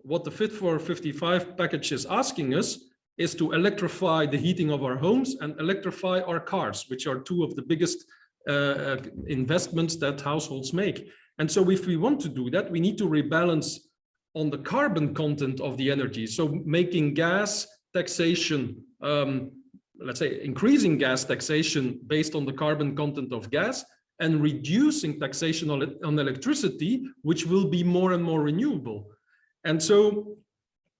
what the Fit for 55 package is asking us is to electrify the heating of our homes and electrify our cars, which are two of the biggest investments that households make. And so if we want to do that, we need to rebalance on the carbon content of the energy. So making gas taxation, let's say increasing gas taxation based on the carbon content of gas, and reducing taxation on electricity, which will be more and more renewable. And so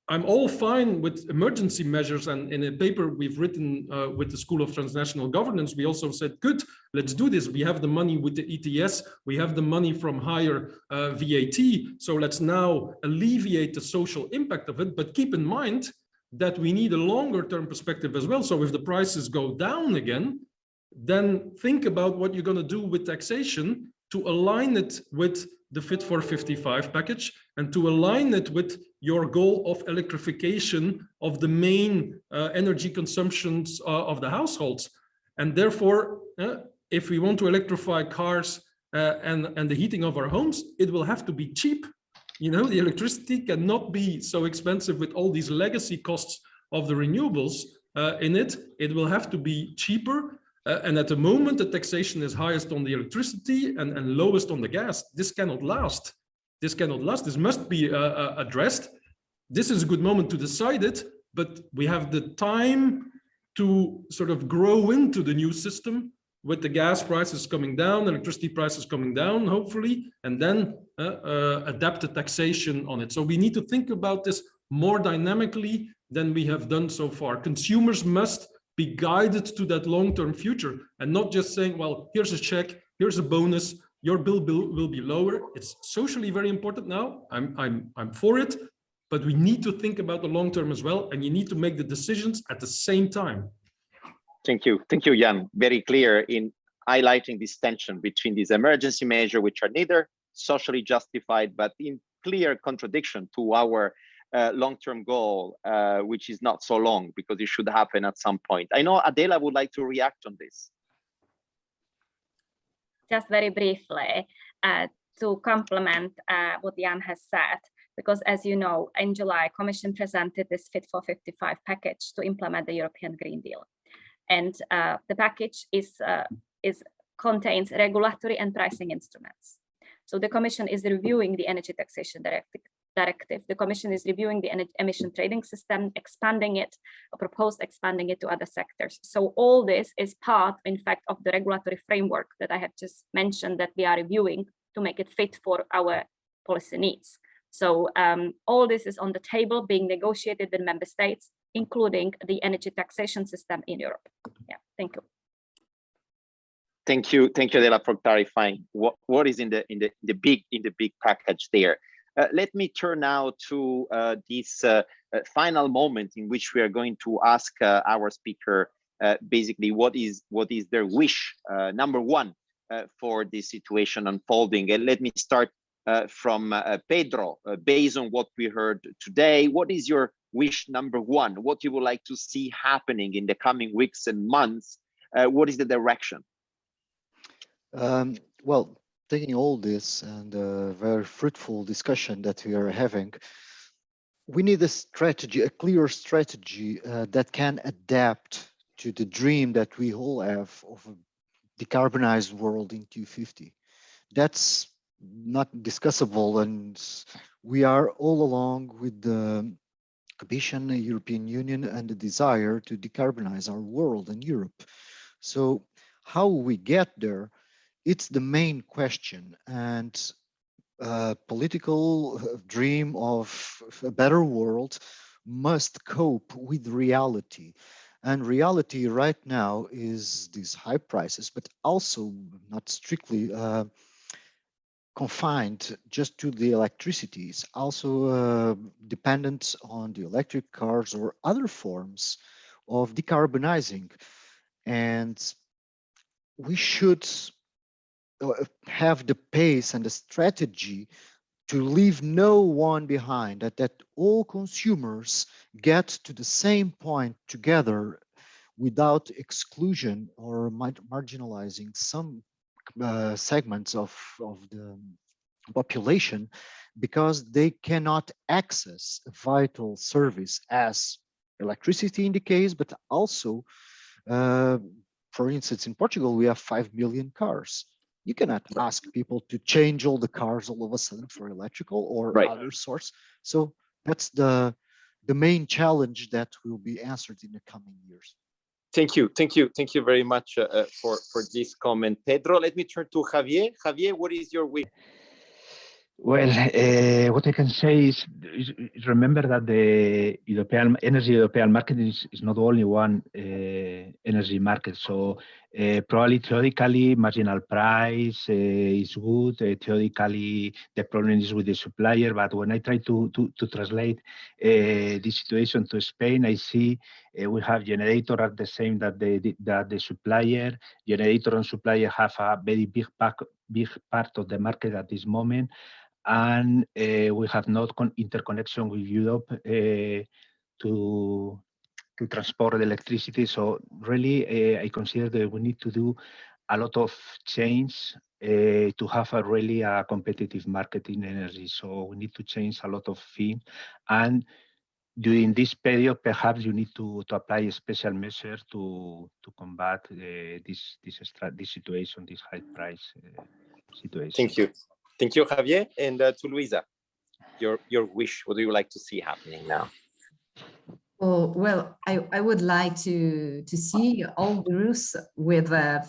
I'm all fine with emergency measures, and in a paper we've written with the School of Transnational Governance, we also said, good, let's do this. We have the money with the ETS, we have the money from higher VAT, so let's now alleviate the social impact of it, but keep in mind that we need a longer term perspective as well. So if the prices go down again, then think about what you're going to do with taxation to align it with the Fit for 55 package and to align it with your goal of electrification of the main energy consumptions of the households. And therefore, if we want to electrify cars and the heating of our homes, it will have to be cheap. You know, the electricity cannot be so expensive with all these legacy costs of the renewables in it. It will have to be cheaper. And at the moment, the taxation is highest on the electricity and lowest on the gas. This cannot last. This cannot last. This must be addressed. This is a good moment to decide it, but we have the time to sort of grow into the new system with the gas prices coming down, electricity prices coming down, hopefully, and then adapt the taxation on it. So we need to think about this more dynamically than we have done so far. Consumers must be guided to that long-term future and not just saying, well, here's a check, here's a bonus, your bill will be lower. It's socially very important now. I'm for it, but we need to think about the long term as well, and you need to make the decisions at the same time. Thank you, Jan. Very clear in highlighting this tension between these emergency measures, which are neither socially justified, but in clear contradiction to our long-term goal, which is not so long because it should happen at some point. I know Adela would like to react on this. Just very briefly, to complement what Jan has said, because as you know, in July, Commission presented this Fit for 55 package to implement the European Green Deal. And the package contains regulatory and pricing instruments. So the Commission is reviewing the Energy Taxation Directive. The Commission is reviewing the emission trading system, expanding it, or proposed expanding it to other sectors. So all this is part, in fact, of the regulatory framework that I have just mentioned that we are reviewing to make it fit for our policy needs. So all this is on the table being negotiated with member states, including the energy taxation system in Europe. Yeah, thank you. Thank you, Adela, for clarifying what is in the big package there. Let me turn now to this final moment in which we are going to ask our speaker basically what is their wish, number one, for this situation unfolding. And let me start from Pedro. Based on what we heard today, what is your wish number one? What you would like to see happening in the coming weeks and months? What is the direction? Well, taking all this and a very fruitful discussion that we are having, we need a strategy, a clear strategy that can adapt to the dream that we all have of a decarbonized world in 2050. That's not discussable, and we are all along with the Commission, the European Union, and the desire to decarbonize our world and Europe. So how we get there, it's the main question, and political dream of a better world must cope with reality. And reality right now is these high prices, but also not strictly confined just to the electricity. It's also dependent on the electric cars or other forms of decarbonizing. And we should have the pace and the strategy to leave no one behind, that all consumers get to the same point together without exclusion or marginalizing some segments of the population because they cannot access a vital service as electricity in the case, but also, for instance, in Portugal, we have 5 million cars. You cannot ask people to change all the cars all of a sudden for electrical or other sorts. So that's the main challenge that will be answered in the coming years. Thank you very much for this comment, Pedro. Let me turn to Javier. Javier, what is your wish? Well, what I can say is remember that the European market is not only one energy market. So probably theoretically, marginal price is good. Theoretically, the problem is with the supplier. But when I try to translate this situation to Spain, I see we have generator at the same that the supplier. Generator and supplier have a very big part of the market at this moment. And we have not interconnection with Europe to transport electricity. So really, I consider that we need to do a lot of change to have a competitive market in energy. So we need to change a lot of things. And during this period, perhaps you need to apply a special measure to combat this situation, this high price situation. Thank you, Javier. And to Luisa, your wish, what do you like to see happening now? Oh, well, I would like to see all the roofs with a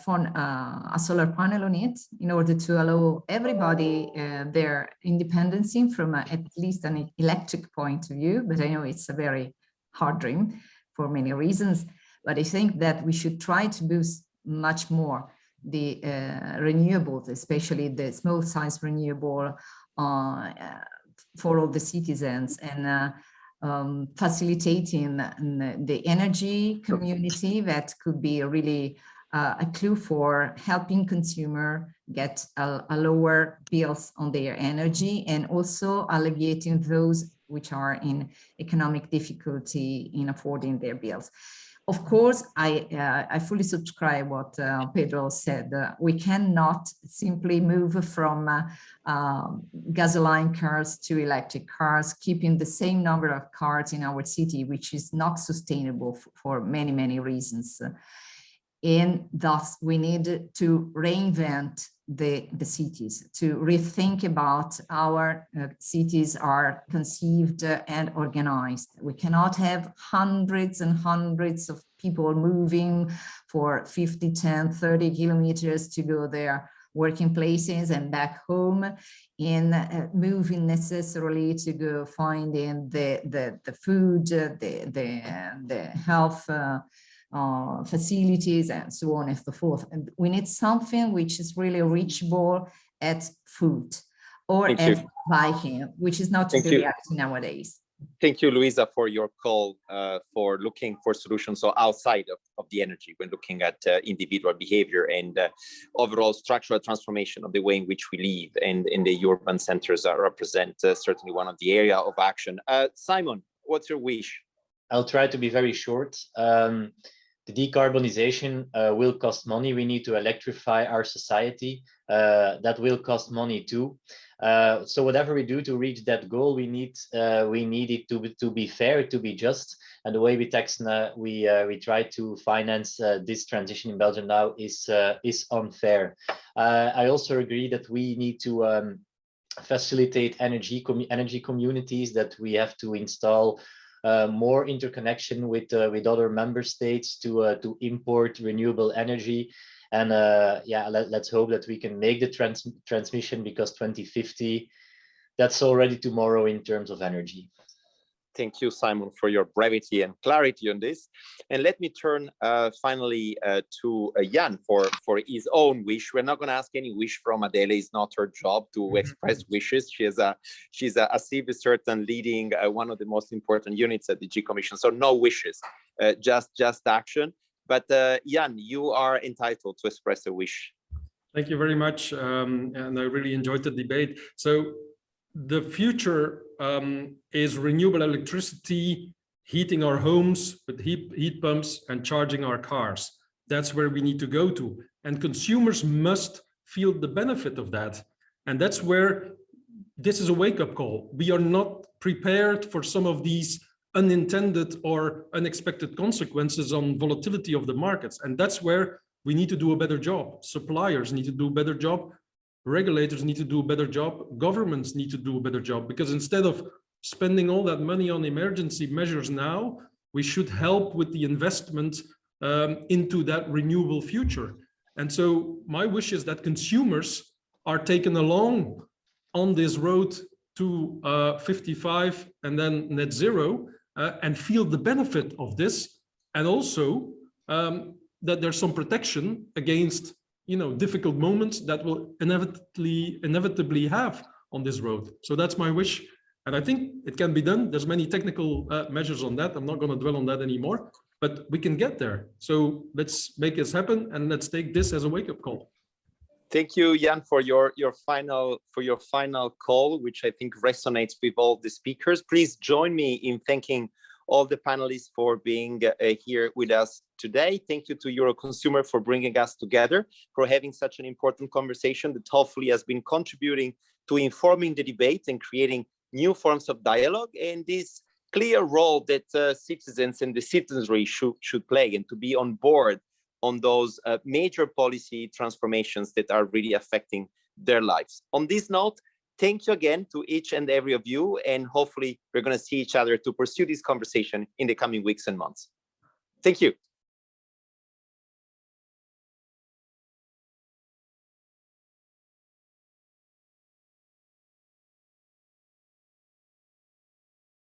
solar panel on it in order to allow everybody their independence from at least an electric point of view. But I know it's a very hard dream for many reasons. But I think that we should try to boost much more the renewables, especially the small size renewable for all the citizens, and facilitating the energy community. That could be really a clue for helping consumer get a lower bills on their energy, and also alleviating those which are in economic difficulty in affording their bills. Of course, I fully subscribe what Pedro said. We cannot simply move from gasoline cars to electric cars, keeping the same number of cars in our city, which is not sustainable for many, many reasons. And thus, we need to reinvent the cities, to rethink about our cities are conceived and organized. We cannot have hundreds and hundreds of people moving for 50, 10, 30 kilometers to go their working places and back home, and moving necessarily to go finding the food, the health facilities, and so on and so forth. And we need something which is really reachable at foot or at biking, which is not the reality nowadays. Thank you, Luisa, for your call for looking for solutions so outside of the energy when looking at individual behavior and overall structural transformation of the way in which we live, and in the urban centers represent certainly one of the area of action. Simon, what's your wish? I'll try to be very short. The decarbonization will cost money. We need to electrify our society. That will cost money too. So whatever we do to reach that goal, we need it to be fair, to be just. And the way we we try to finance this transition in Belgium now is unfair. I also agree that we need to facilitate energy communities, that we have to install more interconnection with other member states to import renewable energy. And let's hope that we can make the transmission, because 2050, that's already tomorrow in terms of energy. Thank you, Simon, for your brevity and clarity on this. And let me turn finally to Jan for his own wish. We're not going to ask any wish from Adele. It's not her job to express wishes. she's a civil servant leading one of the most important units at the G Commission. So no wishes, just action. But Jan, you are entitled to express a wish. Thank you very much. And I really enjoyed the debate. So the future is renewable electricity, heating our homes with heat pumps and charging our cars. That's where we need to go to. And consumers must feel the benefit of that. And that's where this is a wake-up call. We are not prepared for some of these unintended or unexpected consequences on volatility of the markets. And that's where we need to do a better job. Suppliers need to do a better job. Regulators need to do a better job. Governments need to do a better job, because instead of spending all that money on emergency measures now, we should help with the investment into that renewable future. And so my wish is that consumers are taken along on this road to 55 and then net zero, and feel the benefit of this, and also that there's some protection against difficult moments that will inevitably have on this road. So that's my wish, and I think it can be done. There's many technical measures on that. I'm not going to dwell on that anymore, but we can get there. So let's make this happen, and let's take this as a wake-up call. Thank you, Jan, for your final call, which I think resonates with all the speakers. Please join me in thanking all the panelists for being here with us today. Thank you to Euroconsumer for bringing us together, for having such an important conversation that hopefully has been contributing to informing the debate and creating new forms of dialogue, and this clear role that citizens and the citizenry should play, and to be on board on those major policy transformations that are really affecting their lives. On this note, thank you again to each and every of you, and hopefully we're going to see each other to pursue this conversation in the coming weeks and months. Thank you.